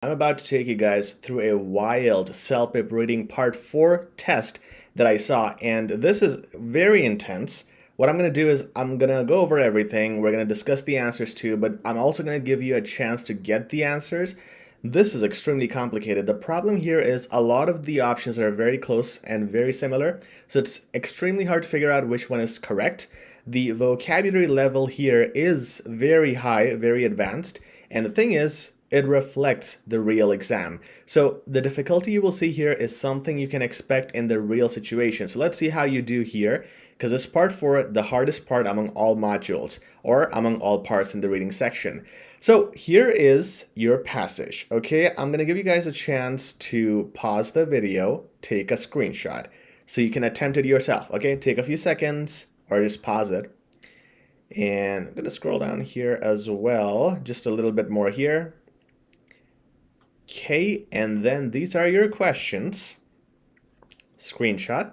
I'm about to take you guys through a wild CELPIP reading part 4 test that I saw, and this is very intense. What I'm going to do is I'm going to go over everything. We're going to discuss the answers too, but I'm also going to give you a chance to get the answers. This is extremely complicated. The problem here is a lot of the options are very close and very similar, so it's extremely hard to figure out which one is correct. The vocabulary level here is very high, very advanced, and the thing is, it reflects the real exam. So the difficulty you will see here is something you can expect in the real situation. So let's see how you do here, because it's part 4, the hardest part among all modules, or among all parts in the reading section. So here is your passage, okay? I'm gonna give you guys a chance to pause the video, take a screenshot, so you can attempt it yourself, okay? Take a few seconds, or just pause it. And I'm gonna scroll down here as well, just a little bit more here. Okay, and then these are your questions. Screenshot.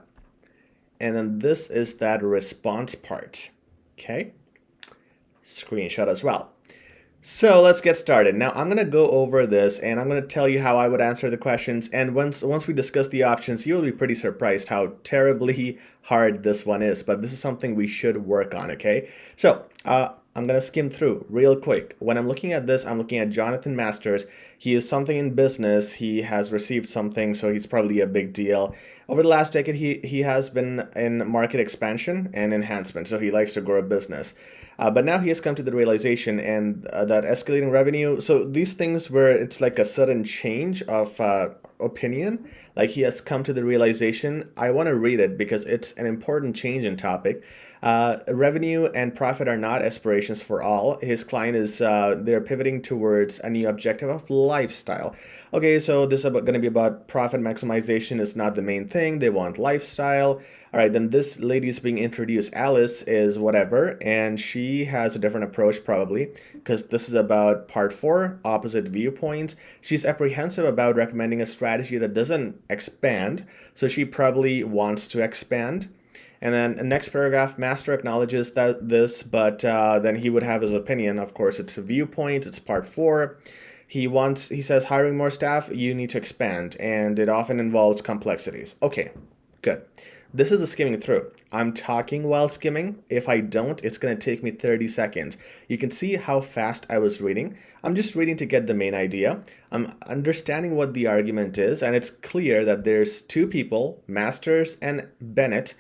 And then this is that response part. Okay, screenshot as well. So let's get started. Now I'm going to go over this and I'm going to tell you how I would answer the questions. And once we discuss the options, you'll be pretty surprised how terribly hard this one is. But this is something we should work on, okay? So I'm going to skim through real quick. When I'm looking at this, I'm looking at Jonathan Masters. He is something in business. He has received something, so he's probably a big deal. Over the last decade, he has been in market expansion and enhancement, so he likes to grow a business. But now he has come to the realization and that escalating revenue, so these things where it's like a sudden change of opinion, like he has come to the realization. I want to read it because it's an important change in topic. Revenue and profit are not aspirations for all. His client is, they're pivoting towards a new objective of lifestyle. Okay, so this is going to be about profit maximization is not the main thing. They want lifestyle. All right, then this lady is being introduced. Alice is whatever, and she has a different approach probably because this is about part 4, opposite viewpoints. She's apprehensive about recommending a strategy that doesn't expand, so she probably wants to expand. And then the next paragraph, Master acknowledges that this, but then he would have his opinion. Of course, it's a viewpoint. It's part 4. He says, hiring more staff, you need to expand, and it often involves complexities. Okay, good. This is a skimming through. I'm talking while skimming. If I don't, it's going to take me 30 seconds. You can see how fast I was reading. I'm just reading to get the main idea. I'm understanding what the argument is, and it's clear that there's two people, Masters and Bennett.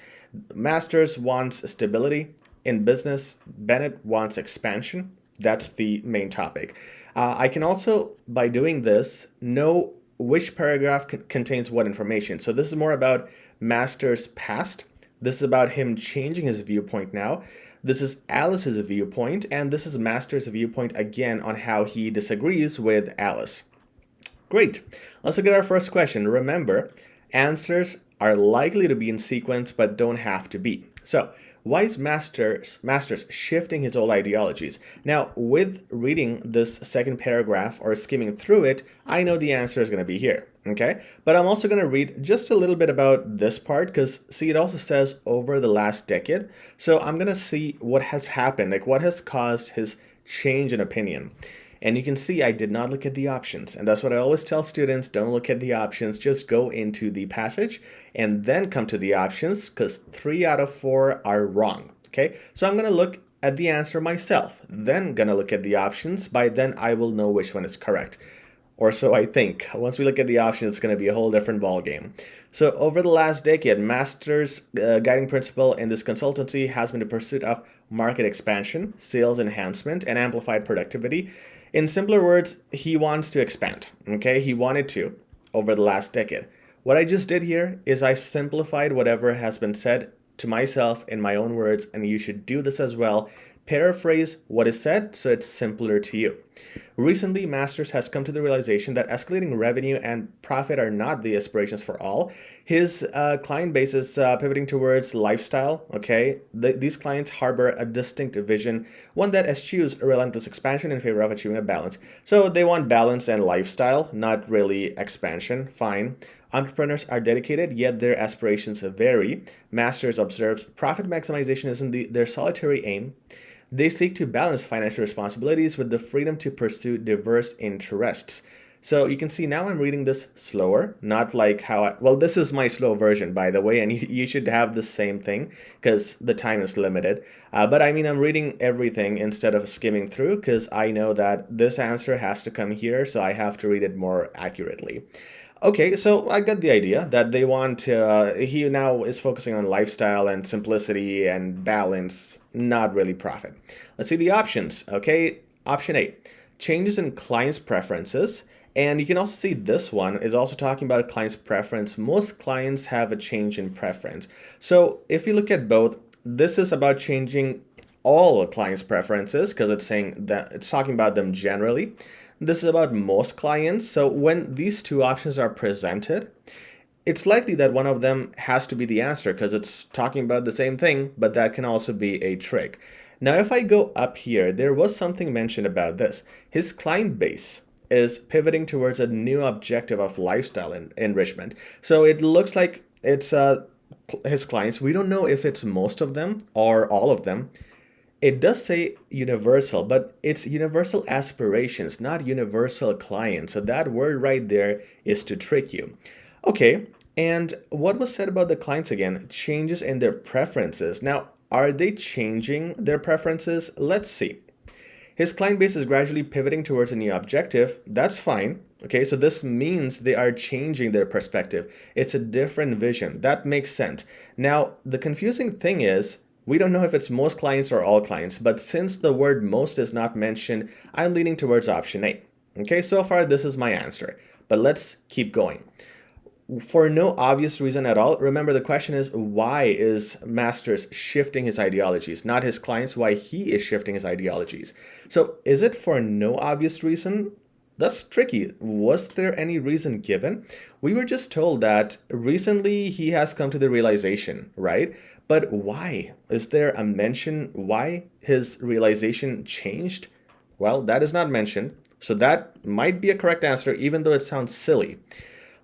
Masters wants stability in business. Bennett wants expansion. That's the main topic. I can also, by doing this, know which paragraph contains what information. So this is more about Masters' past. This is about him changing his viewpoint now. This is Alice's viewpoint, and this is Masters' viewpoint again on how he disagrees with Alice. Great. Let's look at our first question. Remember, answers are likely to be in sequence but don't have to be. So why is Masters shifting his old ideologies? Now, with reading this second paragraph or skimming through it, I know the answer is going to be here, okay? But I'm also going to read just a little bit about this part because, see, it also says over the last decade. So I'm going to see what has happened, like what has caused his change in opinion. And you can see I did not look at the options. And that's what I always tell students, don't look at the options, just go into the passage and then come to the options because 3 out of 4 are wrong, okay? So I'm gonna look at the answer myself, then gonna look at the options. By then I will know which one is correct. Or so I think. Once we look at the options, it's going to be a whole different ballgame. So over the last decade, Masters' guiding principle in this consultancy has been the pursuit of market expansion, sales enhancement, and amplified productivity. In simpler words, he wants to expand, okay? He wanted to over the last decade. What I just did here is I simplified whatever has been said to myself in my own words, and you should do this as well. Paraphrase what is said so it's simpler to you. Recently, Masters has come to the realization that escalating revenue and profit are not the aspirations for all. His client base is pivoting towards lifestyle, okay? These clients harbor a distinct vision, one that eschews relentless expansion in favor of achieving a balance. So they want balance and lifestyle, not really expansion. Fine. Entrepreneurs are dedicated, yet their aspirations vary. Masters observes profit maximization isn't their solitary aim. They seek to balance financial responsibilities with the freedom to pursue diverse interests. So you can see now I'm reading this slower, not like how well, this is my slow version, by the way, and you should have the same thing because the time is limited. But I mean, I'm reading everything instead of skimming through because I know that this answer has to come here, so I have to read it more accurately. Okay, so I got the idea that they want he now is focusing on lifestyle and simplicity and balance, not really profit. Let's see the options. Okay, option A, changes in clients' preferences. And you can also see this one is also talking about client's preference. Most clients have a change in preference. So if you look at both, this is about changing all clients' preferences because it's saying that it's talking about them generally. This is about most clients. So when these two options are presented, it's likely that one of them has to be the answer because it's talking about the same thing, but that can also be a trick. Now, if I go up here, there was something mentioned about this. His client base is pivoting towards a new objective of lifestyle enrichment. So it looks like it's his clients. We don't know if it's most of them or all of them. It does say universal, but it's universal aspirations, not universal clients. So that word right there is to trick you. Okay, and what was said about the clients again? Changes in their preferences. Now, are they changing their preferences? Let's see. His client base is gradually pivoting towards a new objective. That's fine. Okay, so this means they are changing their perspective. It's a different vision. That makes sense. Now, the confusing thing is, we don't know if it's most clients or all clients, but since the word most is not mentioned, I'm leaning towards option A. Okay, so far this is my answer, but let's keep going. For no obvious reason at all, remember the question is why is Masters shifting his ideologies, not his clients, why he is shifting his ideologies. So is it for no obvious reason? That's tricky. Was there any reason given? We were just told that recently he has come to the realization, right? But why? Is there a mention why his realization changed? Well, that is not mentioned. So that might be a correct answer, even though it sounds silly.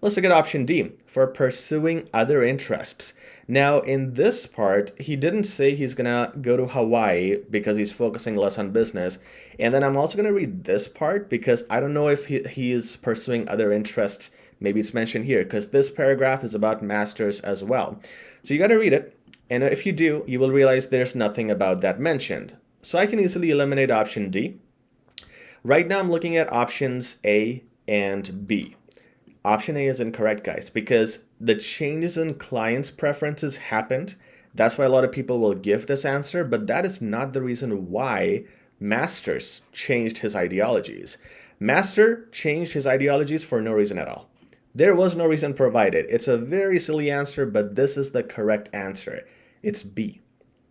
Let's look at option D, for pursuing other interests. Now, in this part, he didn't say he's gonna go to Hawaii because he's focusing less on business. And then I'm also gonna read this part because I don't know if he is pursuing other interests. Maybe it's mentioned here because this paragraph is about masters as well. So you gotta read it. And if you do, you will realize there's nothing about that mentioned. So I can easily eliminate option D. Right now I'm looking at options A and B. Option A is incorrect, guys, because the changes in clients' preferences happened. That's why a lot of people will give this answer, but that is not the reason why Masters changed his ideologies. Master changed his ideologies for no reason at all. There was no reason provided. It's a very silly answer, but this is the correct answer. It's B.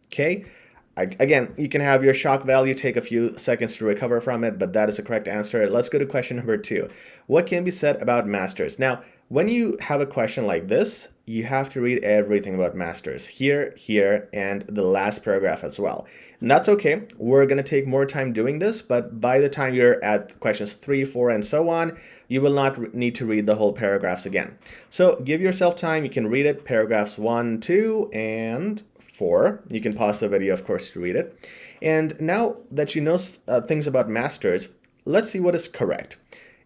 Okay? Again, you can have your shock value take a few seconds to recover from it, but that is the correct answer. Let's go to question number 2. What can be said about masters? Now, when you have a question like this, you have to read everything about masters. Here, and the last paragraph as well. And that's okay. We're going to take more time doing this, but by the time you're at questions 3, 4, and so on, you will not need to read the whole paragraphs again. So give yourself time. You can read it, paragraphs 1, 2, and 4. You can pause the video, of course, to read it. And now that you know things about masters, let's see what is correct.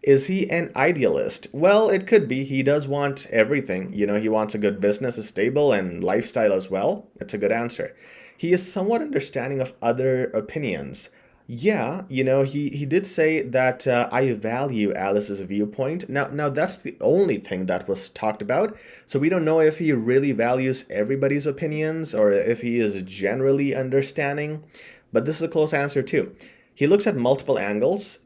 Is he an idealist? Well, it could be. He does want everything. You know, he wants a good business, a stable, and lifestyle as well. It's a good answer. He is somewhat understanding of other opinions. Yeah, you know, he did say that I value Alice's viewpoint. Now that's the only thing that was talked about. So we don't know if he really values everybody's opinions or if he is generally understanding. But this is a close answer too. He looks at multiple angles.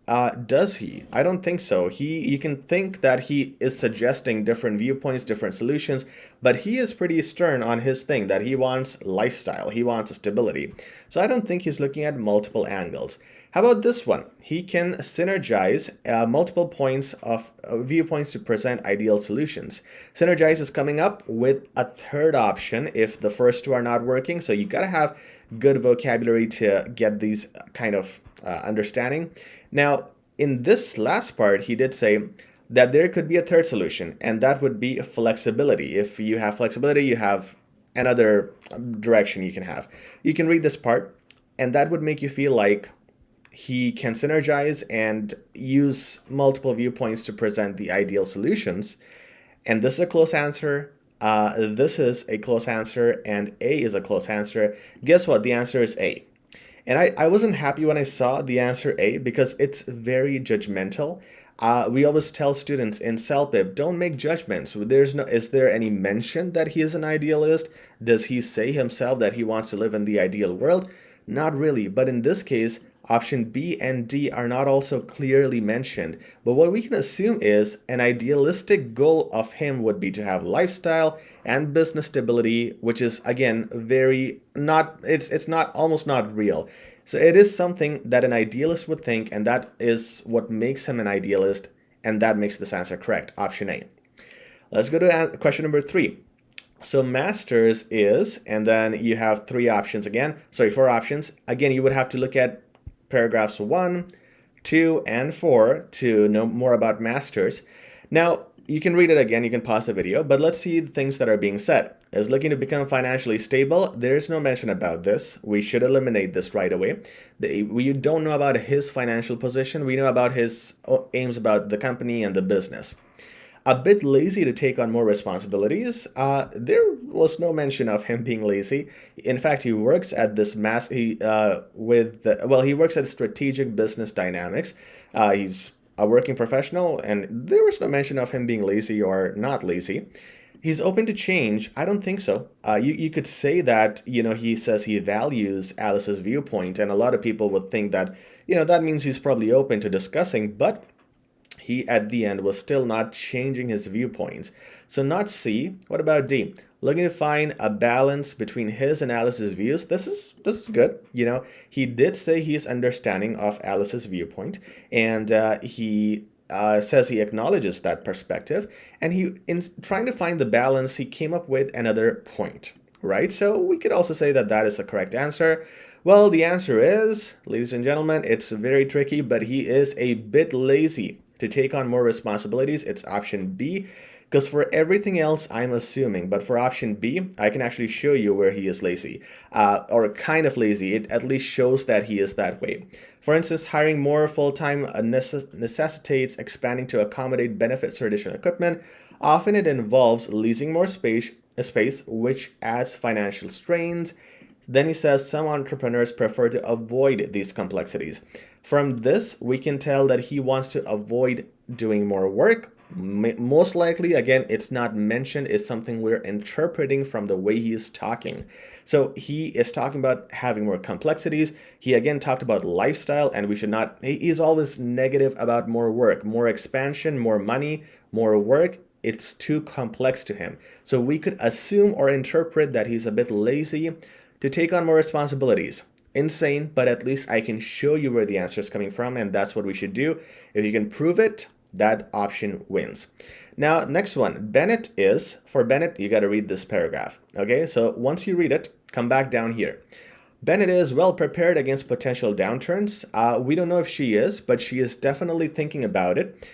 Does he? I don't think so. You can think that he is suggesting different viewpoints, different solutions, but he is pretty stern on his thing that he wants lifestyle, he wants stability. So I don't think he's looking at multiple angles. How about this one? He can synergize multiple points of viewpoints to present ideal solutions. Synergize is coming up with a third option if the first two are not working. So you gotta have good vocabulary to get these kind of understanding. Now, in this last part, he did say that there could be a third solution, and that would be flexibility. If you have flexibility, you have another direction you can have. You can read this part, and that would make you feel like he can synergize and use multiple viewpoints to present the ideal solutions. And this is a close answer. This is a close answer, and A is a close answer. Guess what? The answer is A. And I wasn't happy when I saw the answer A because it's very judgmental. We always tell students in CELPIP, don't make judgments. Is there any mention that he is an idealist? Does he say himself that he wants to live in the ideal world? Not really, but in this case, option B and D are not also clearly mentioned. But what we can assume is an idealistic goal of him would be to have lifestyle and business stability, which is again very not, it's not, almost not real. So it is something that an idealist would think, and that is what makes him an idealist, and that makes this answer correct, option A. Let's go to question number 3. So masters is, and then you have 4 options. Again, you would have to look at paragraphs 1, 2, and 4 to know more about masters. Now, you can read it again, you can pause the video, but let's see the things that are being said. Is looking to become financially stable. There's no mention about this. We should eliminate this right away. We don't know about his financial position. We know about his aims about the company and the business. A bit lazy to take on more responsibilities. There was no mention of him being lazy. In fact, he works at this he works at Strategic Business Dynamics. He's a working professional, and there was no mention of him being lazy or not lazy. He's open to change. I don't think so. You could say that, he says he values Alice's viewpoint, and a lot of people would think that, that means he's probably open to discussing, but he at the end was still not changing his viewpoints. So not C. What about D? Looking to find a balance between his and Alice's views. This is good. He did say he's understanding of Alice's viewpoint, and he says he acknowledges that perspective, and in trying to find the balance, he came up with another point, right? So we could also say that that is the correct answer. Well, the answer is, ladies and gentlemen, it's very tricky, but he is a bit lazy to take on more responsibilities. It's option B, because for everything else, I'm assuming, but for option B, I can actually show you where he is lazy, or kind of lazy. It at least shows that he is that way. For instance, hiring more full-time necessitates expanding to accommodate benefits or additional equipment. Often it involves leasing more space, which adds financial strains. Then he says some entrepreneurs prefer to avoid these complexities. From this, we can tell that he wants to avoid doing more work. Most likely, again, it's not mentioned. It's something we're interpreting from the way he is talking. So he is talking about having more complexities. He again talked about lifestyle, and we should not, he's always negative about more work, more expansion, more money, more work. It's too complex to him. So we could assume or interpret that he's a bit lazy to take on more responsibilities. Insane, but at least I can show you where the answer is coming from, and that's what we should do. If you can prove it, that option wins. Now, next one, Bennett is, for Bennett, you got to read this paragraph. Okay, so once you read it, come back down here. Bennett is well prepared against potential downturns. We don't know if she is, but she is definitely thinking about it.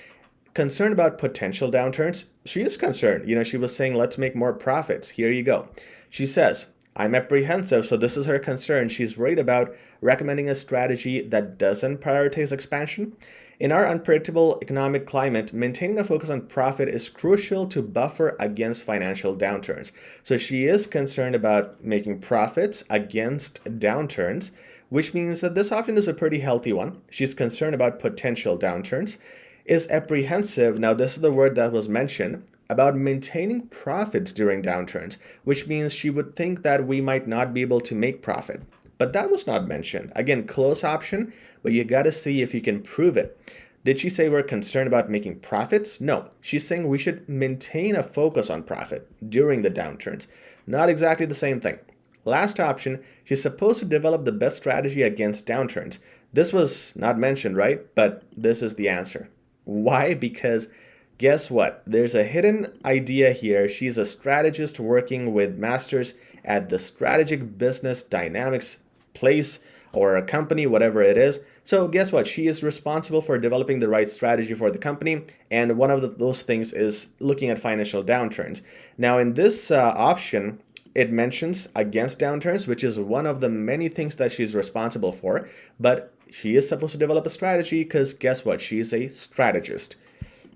Concerned about potential downturns, she is concerned. She was saying, let's make more profits. Here you go. She says, I'm apprehensive, so this is her concern. She's worried about recommending a strategy that doesn't prioritize expansion. In our unpredictable economic climate, maintaining a focus on profit is crucial to buffer against financial downturns. So she is concerned about making profits against downturns, which means that this option is a pretty healthy one. She's concerned about potential downturns. Is apprehensive, now this is the word that was mentioned, about maintaining profits during downturns, which means she would think that we might not be able to make profit. But that was not mentioned. Again, close option, but you got to see if you can prove it. Did she say we're concerned about making profits? No, she's saying we should maintain a focus on profit during the downturns. Not exactly the same thing. Last option, she's supposed to develop the best strategy against downturns. This was not mentioned, right? But this is the answer. Why? Because guess what? There's a hidden idea here. She's a strategist working with masters at the Strategic Business Dynamics place or a company, whatever it is. So guess what? She is responsible for developing the right strategy for the company. And one of those things is looking at financial downturns. Now in this option, it mentions against downturns, which is one of the many things that she's responsible for. But She is supposed to develop a strategy because guess what? She is a strategist.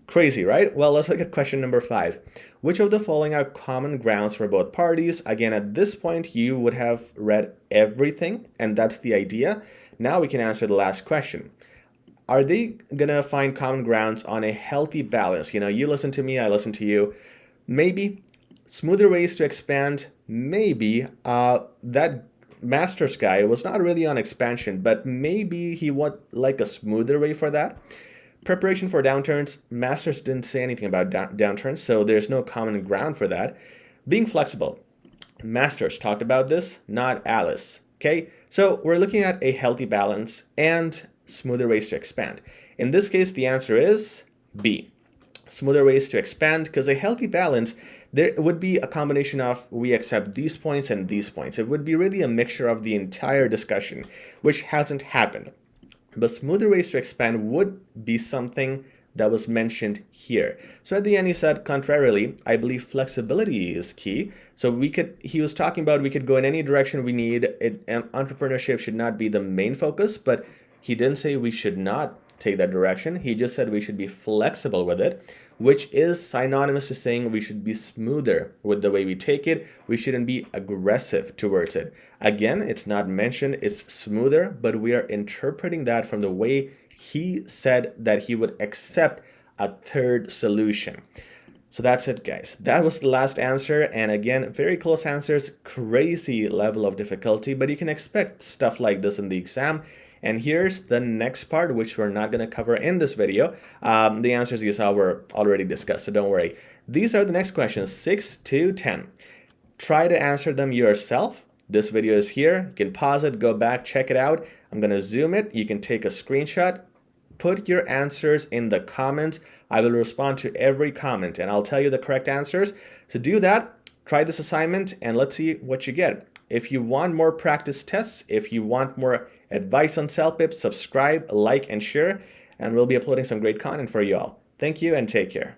Crazy, right? Well, let's look at question number 5. Which of the following are common grounds for both parties? Again, at this point, you would have read everything, and that's the idea. Now we can answer the last question. Are they gonna find common grounds on a healthy balance? You listen to me, I listen to you. Maybe smoother ways to expand. Maybe that master's guy was not really on expansion, but maybe he would like a smoother way for that. Preparation for downturns. Masters didn't say anything about downturns, so there's no common ground for that. Being flexible. Masters talked about this, not Alice. Okay, so we're looking at a healthy balance and smoother ways to expand. In this case, the answer is B. Smoother ways to expand, because a healthy balance, there would be a combination of we accept these points and these points. It would be really a mixture of the entire discussion, which hasn't happened. But smoother ways to expand would be something that was mentioned here. So at the end he said, contrarily, I believe flexibility is key. So he was talking about we could go in any direction we need. Entrepreneurship should not be the main focus, but he didn't say we should not take that direction. He just said we should be flexible with it, which is synonymous to saying we should be smoother with the way we take it. We shouldn't be aggressive towards it. Again, it's not mentioned, it's smoother, but we are interpreting that from the way he said that he would accept a third solution. So that's it, guys. That was the last answer. And again, very close answers, crazy level of difficulty, but you can expect stuff like this in the exam. And here's the next part, which we're not going to cover in this video. The answers you saw were already discussed, so don't worry. These are the next questions, 6 to 10. Try to answer them yourself. This video is here. You can pause it, go back, check it out. I'm going to zoom it. You can take a screenshot. Put your answers in the comments. I will respond to every comment, and I'll tell you the correct answers. To do that, try this assignment, and let's see what you get. If you want more practice tests, if you want more advice on CELPIP, subscribe, like, and share, and we'll be uploading some great content for you all. Thank you and take care.